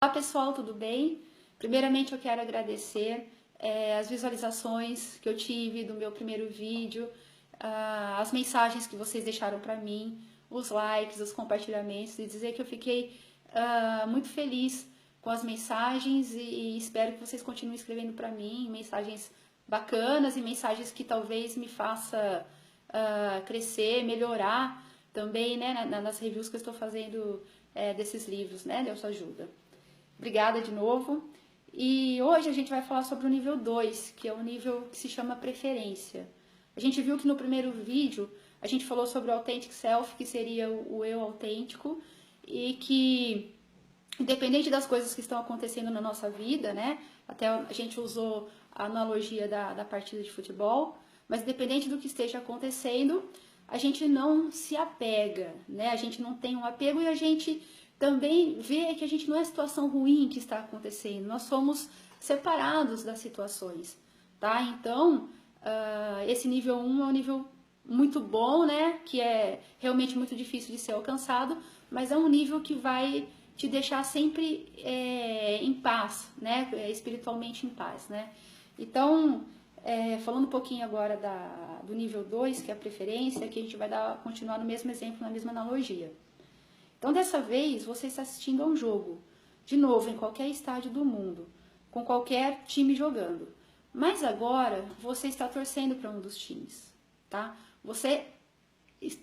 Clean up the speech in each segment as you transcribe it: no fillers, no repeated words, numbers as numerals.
Olá pessoal, tudo bem? Primeiramente eu quero agradecer as visualizações que eu tive do meu primeiro vídeo, as mensagens que vocês deixaram para mim, os likes, os compartilhamentos, e dizer que eu fiquei muito feliz com as mensagens e espero que vocês continuem escrevendo para mim mensagens bacanas e mensagens que talvez me faça crescer, melhorar também, né, nas reviews que eu estou fazendo desses livros, né, Deus ajuda. Obrigada de novo. E hoje a gente vai falar sobre o nível 2, que é o nível que se chama preferência. A gente viu que no primeiro vídeo a gente falou sobre o authentic self, que seria o eu autêntico, e que independente das coisas que estão acontecendo na nossa vida, né? Até a gente usou a analogia da partida de futebol, mas independente do que esteja acontecendo, a gente não se apega, né? A gente não tem um apego e a gente também vê que a gente não é a situação ruim que está acontecendo, nós somos separados das situações, tá? Então, esse nível 1 é um nível muito bom, né? Que é realmente muito difícil de ser alcançado, mas é um nível que vai te deixar sempre em paz, né? Espiritualmente em paz, né? Então, falando um pouquinho agora do nível 2, que é a preferência, que a gente vai continuar no mesmo exemplo, na mesma analogia. Então, dessa vez, você está assistindo a um jogo, de novo, em qualquer estádio do mundo, com qualquer time jogando. Mas agora, você está torcendo para um dos times, tá? Você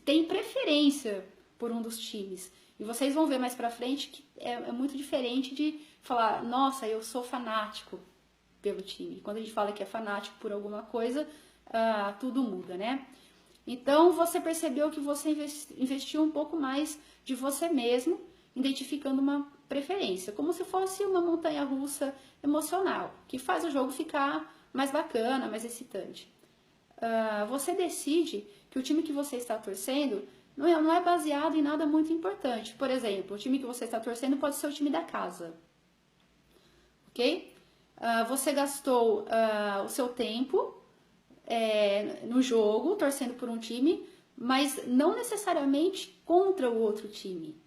tem preferência por um dos times. E vocês vão ver mais pra frente que é muito diferente de falar, nossa, eu sou fanático pelo time. Quando a gente fala que é fanático por alguma coisa, tudo muda, né? Então, você percebeu que você investiu um pouco mais de você mesmo, identificando uma preferência, como se fosse uma montanha-russa emocional, que faz o jogo ficar mais bacana, mais excitante. Você decide que o time que você está torcendo não é baseado em nada muito importante. Por exemplo, o time que você está torcendo pode ser o time da casa, ok? Você gastou o seu tempo no jogo, torcendo por um time, mas não necessariamente contra o outro time,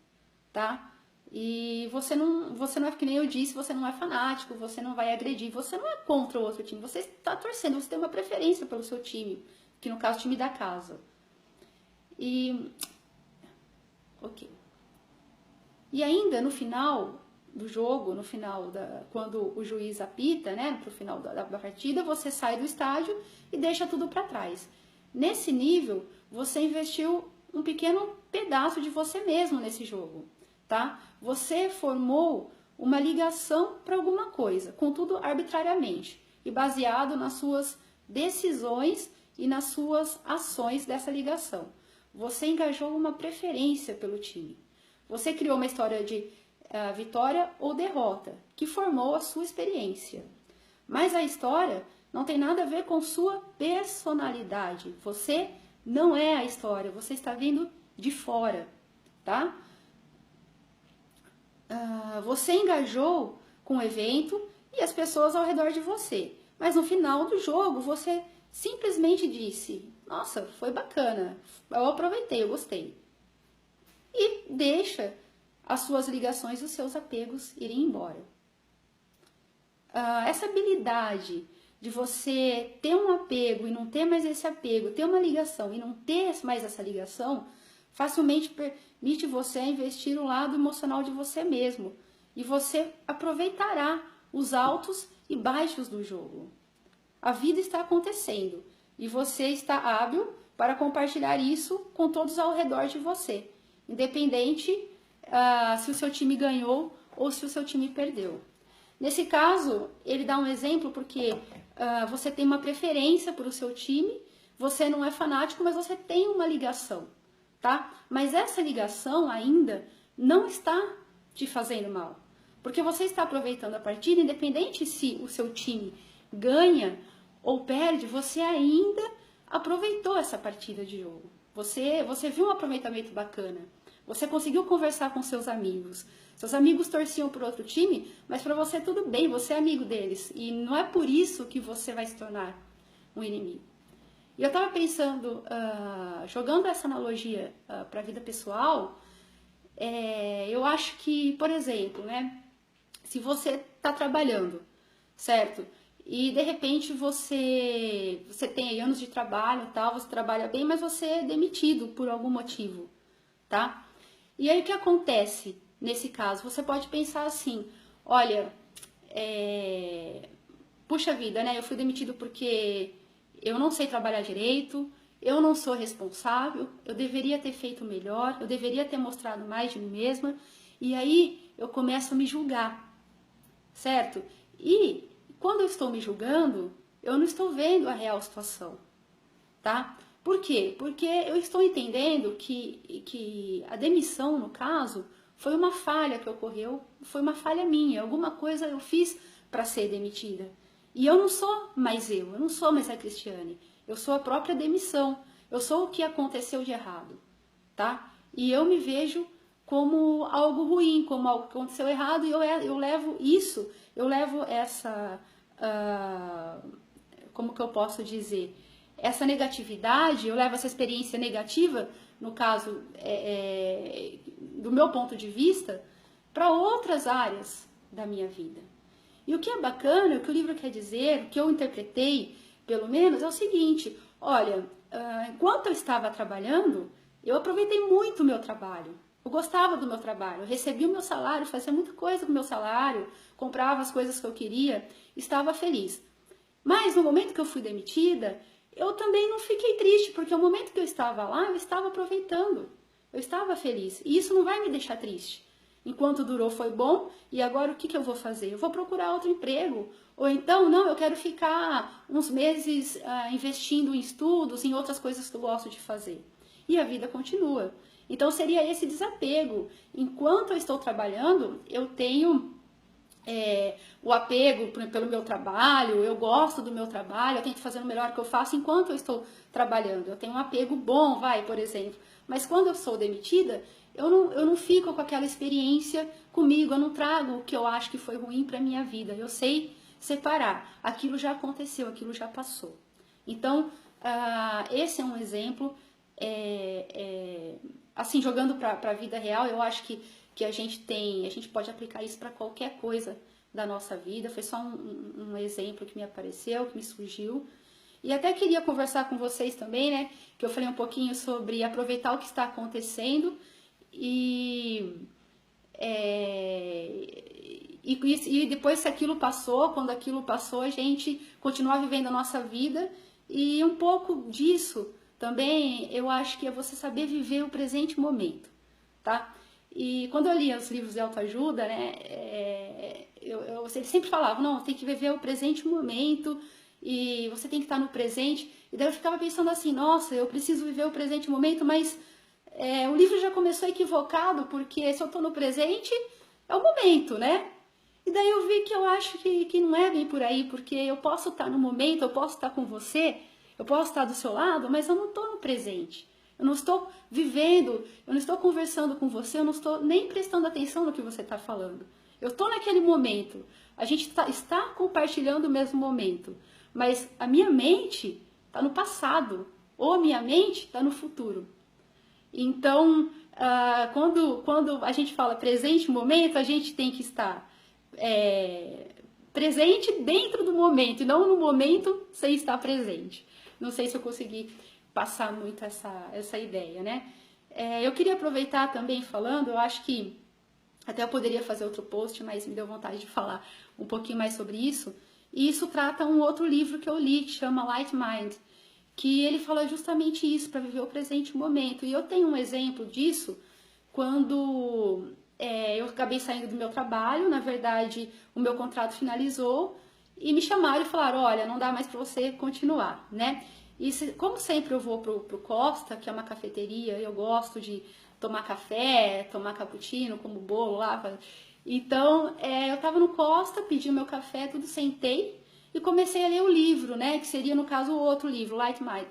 tá? E você não é, que nem eu disse, você não é fanático, você não vai agredir, você não é contra o outro time, você está torcendo, você tem uma preferência pelo seu time, que no caso é o time da casa. Ok. E ainda no final do jogo, quando o juiz apita, né, pro final da partida, você sai do estádio e deixa tudo para trás. Nesse nível, você investiu um pequeno pedaço de você mesmo nesse jogo, tá? Você formou uma ligação para alguma coisa, contudo arbitrariamente, e baseado nas suas decisões e nas suas ações dessa ligação. Você engajou uma preferência pelo time. Você criou uma história de vitória ou derrota, que formou a sua experiência. Mas a história não tem nada a ver com sua personalidade. Você não é a história, você está vindo de fora, tá? Você engajou com o evento e as pessoas ao redor de você. Mas no final do jogo, você simplesmente disse, nossa, foi bacana, eu aproveitei, eu gostei. E deixa as suas ligações, os seus apegos irem embora. Essa habilidade de você ter um apego e não ter mais esse apego, ter uma ligação e não ter mais essa ligação, facilmente permite você investir o lado emocional de você mesmo. E você aproveitará os altos e baixos do jogo. A vida está acontecendo e você está hábil para compartilhar isso com todos ao redor de você, independente se o seu time ganhou ou se o seu time perdeu. Nesse caso, ele dá um exemplo porque você tem uma preferência por o seu time, você não é fanático, mas você tem uma ligação, tá? Mas essa ligação ainda não está te fazendo mal, porque você está aproveitando a partida, independente se o seu time ganha ou perde, você ainda aproveitou essa partida de jogo. Você viu um aproveitamento bacana. Você conseguiu conversar com seus amigos. Seus amigos torciam por outro time, mas para você tudo bem, você é amigo deles. E não é por isso que você vai se tornar um inimigo. E eu estava pensando, jogando essa analogia para a vida pessoal, eu acho que, por exemplo, né, Se você está trabalhando, certo? E de repente você tem aí anos de trabalho e tal, você trabalha bem, mas você é demitido por algum motivo, tá? E aí o que acontece nesse caso? Você pode pensar assim, olha, puxa vida, né? Eu fui demitido porque eu não sei trabalhar direito, eu não sou responsável, eu deveria ter feito melhor, eu deveria ter mostrado mais de mim mesma, e aí eu começo a me julgar, certo? E quando eu estou me julgando, eu não estou vendo a real situação, tá? Por quê? Porque eu estou entendendo que a demissão, no caso, foi uma falha que ocorreu, foi uma falha minha, alguma coisa eu fiz para ser demitida. E eu não sou mais eu não sou mais a Cristiane, eu sou a própria demissão, eu sou o que aconteceu de errado, tá? E eu me vejo como algo ruim, como algo que aconteceu errado, e eu levo isso, eu levo essa, como que eu posso dizer, essa negatividade, eu levo essa experiência negativa, no caso, do meu ponto de vista, para outras áreas da minha vida. E o que é bacana, o que o livro quer dizer, o que eu interpretei, pelo menos, é o seguinte, olha, enquanto eu estava trabalhando, eu aproveitei muito o meu trabalho. Eu gostava do meu trabalho, eu recebia o meu salário, fazia muita coisa com o meu salário, comprava as coisas que eu queria, estava feliz. Mas no momento que eu fui demitida, eu também não fiquei triste, porque o momento que eu estava lá, eu estava aproveitando, eu estava feliz. E isso não vai me deixar triste. Enquanto durou foi bom, e agora o que eu vou fazer? Eu vou procurar outro emprego. Ou então, não, eu quero ficar uns meses investindo em estudos, em outras coisas que eu gosto de fazer. E a vida continua. Então seria esse desapego. Enquanto eu estou trabalhando, eu tenho o apego pelo meu trabalho, eu gosto do meu trabalho, eu tento fazer o melhor que eu faço enquanto eu estou trabalhando. Eu tenho um apego bom, por exemplo. Mas quando eu sou demitida, eu não fico com aquela experiência comigo, eu não trago o que eu acho que foi ruim para a minha vida. Eu sei separar. Aquilo já aconteceu, aquilo já passou. Então, esse é um exemplo. Assim, jogando para a vida real, eu acho que a gente pode aplicar isso para qualquer coisa da nossa vida. Foi só um exemplo que me apareceu, que me surgiu. E até queria conversar com vocês também, né? Que eu falei um pouquinho sobre aproveitar o que está acontecendo e depois, se aquilo passou, quando aquilo passou, a gente continuar vivendo a nossa vida. E um pouco disso também, eu acho que é você saber viver o presente momento, tá? E quando eu lia os livros de autoajuda, né, eu sempre falava, não, tem que viver o presente momento e você tem que estar no presente. E daí eu ficava pensando assim, nossa, eu preciso viver o presente momento, mas o livro já começou equivocado, porque se eu estou no presente, é o momento, né? E daí eu vi que eu acho que não é bem por aí, porque eu posso estar no momento, eu posso estar com você, eu posso estar do seu lado, mas eu não estou no presente. Eu não estou vivendo, eu não estou conversando com você, eu não estou nem prestando atenção no que você está falando. Eu estou naquele momento, a gente está compartilhando o mesmo momento, mas a minha mente está no passado, ou a minha mente está no futuro. Então, quando a gente fala presente momento, a gente tem que estar presente dentro do momento, e não no momento sem estar presente. Não sei se eu consegui passar muito essa ideia, né? Eu queria aproveitar também falando, eu acho que até eu poderia fazer outro post, mas me deu vontade de falar um pouquinho mais sobre isso. E isso trata um outro livro que eu li, que chama Light Mind, que ele fala justamente isso, para viver o presente momento. E eu tenho um exemplo disso quando eu acabei saindo do meu trabalho, na verdade o meu contrato finalizou, e me chamaram e falaram, olha, não dá mais para você continuar, né? E como sempre eu vou pro Costa, que é uma cafeteria, eu gosto de tomar café, tomar cappuccino, como bolo lá. Então, eu tava no Costa, pedi o meu café, tudo, sentei e comecei a ler o livro, né? Que seria, no caso, o outro livro, Light Mind.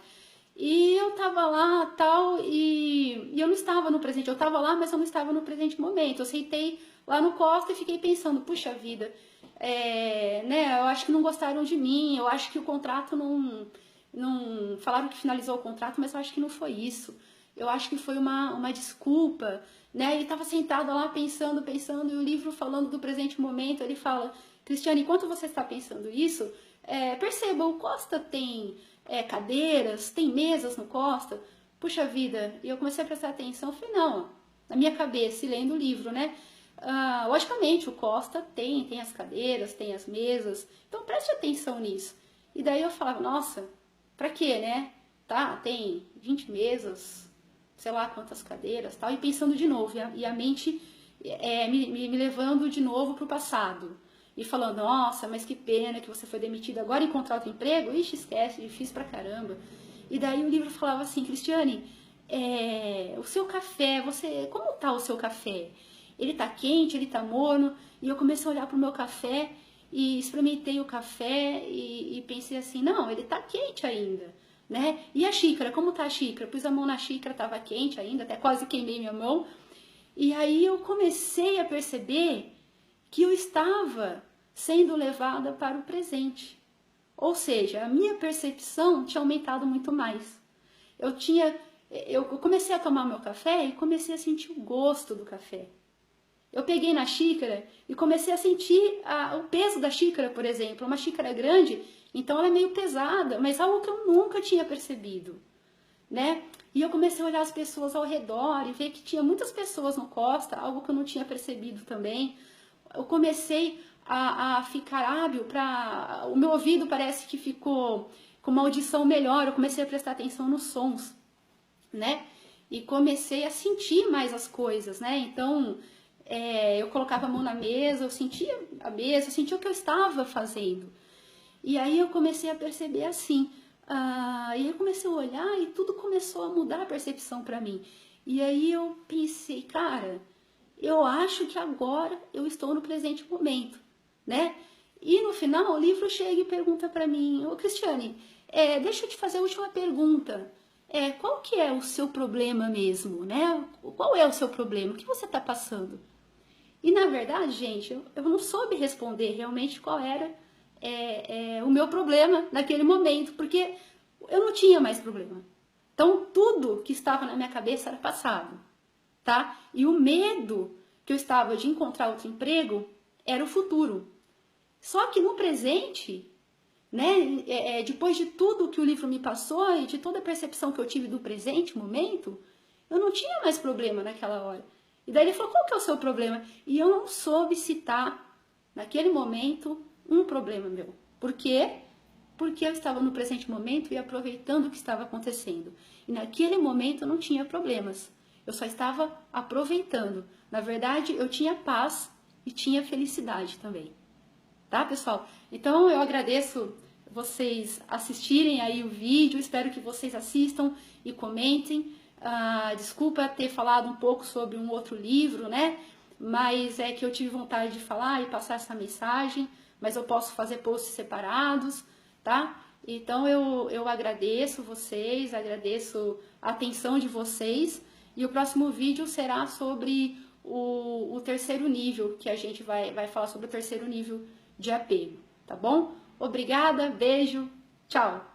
E eu tava lá, tal, e eu não estava no presente. Eu tava lá, mas eu não estava no presente momento. Eu sentei lá no Costa e fiquei pensando, puxa vida, né? Eu acho que não gostaram de mim, eu acho que o contrato não falaram que finalizou o contrato, mas eu acho que não foi isso. eu acho que foi uma desculpa, né? Ele estava sentado lá pensando, e o livro falando do presente momento, ele fala, Cristiane, enquanto você está pensando isso, perceba, o Costa tem cadeiras, tem mesas no Costa, puxa vida, e eu comecei a prestar atenção, falei, não, na minha cabeça, e lendo o livro, né? Logicamente, o Costa tem as cadeiras, tem as mesas, então preste atenção nisso. E daí eu falava, nossa, pra quê, né? Tá, tem 20 mesas, sei lá quantas cadeiras, tal, e pensando de novo, e a mente me levando de novo pro passado. E falando, nossa, mas que pena que você foi demitida, agora encontrar outro emprego? Ixi, esquece, difícil pra caramba. E daí o livro falava assim, Cristiane, o seu café, como tá o seu café? Ele tá quente, ele tá morno? E eu comecei a olhar pro meu café e experimentei o café e pensei assim, não, ele tá quente ainda, né? E a xícara, como tá a xícara? Pus a mão na xícara, tava quente ainda, até quase queimei minha mão. E aí eu comecei a perceber que eu estava sendo levada para o presente. Ou seja, a minha percepção tinha aumentado muito mais. Eu comecei a tomar meu café e comecei a sentir o gosto do café. Eu peguei na xícara e comecei a sentir o peso da xícara, por exemplo. Uma xícara grande, então ela é meio pesada, mas algo que eu nunca tinha percebido, né? E eu comecei a olhar as pessoas ao redor e ver que tinha muitas pessoas no Costa, algo que eu não tinha percebido também. Eu comecei a ficar hábil para... O meu ouvido parece que ficou com uma audição melhor, eu comecei a prestar atenção nos sons, né? E comecei a sentir mais as coisas, né? Então, eu colocava a mão na mesa, eu sentia a mesa, eu sentia o que eu estava fazendo. E aí eu comecei a perceber assim, e eu comecei a olhar e tudo começou a mudar a percepção para mim. E aí eu pensei, cara, eu acho que agora eu estou no presente momento, né? E no final o livro chega e pergunta para mim, ô Cristiane, deixa eu te fazer a última pergunta. Qual que é o seu problema mesmo, né? Qual é o seu problema? O que você está passando? E na verdade, gente, eu não soube responder realmente qual era o meu problema naquele momento, porque eu não tinha mais problema. Então tudo que estava na minha cabeça era passado, tá? E o medo que eu estava de encontrar outro emprego era o futuro. Só que no presente, né, depois de tudo que o livro me passou e de toda a percepção que eu tive do presente momento, eu não tinha mais problema naquela hora. E daí ele falou, qual que é o seu problema? E eu não soube citar, naquele momento, um problema meu. Por quê? Porque eu estava no presente momento e aproveitando o que estava acontecendo. E naquele momento eu não tinha problemas. Eu só estava aproveitando. Na verdade, eu tinha paz e tinha felicidade também. Tá, pessoal? Então, eu agradeço vocês assistirem aí o vídeo. Espero que vocês assistam e comentem. Desculpa ter falado um pouco sobre um outro livro, né? Mas é que eu tive vontade de falar e passar essa mensagem. Mas eu posso fazer posts separados, tá? Então eu agradeço vocês, agradeço a atenção de vocês. E o próximo vídeo será sobre o terceiro nível, que a gente vai falar sobre o terceiro nível de apego, tá bom? Obrigada, beijo, tchau!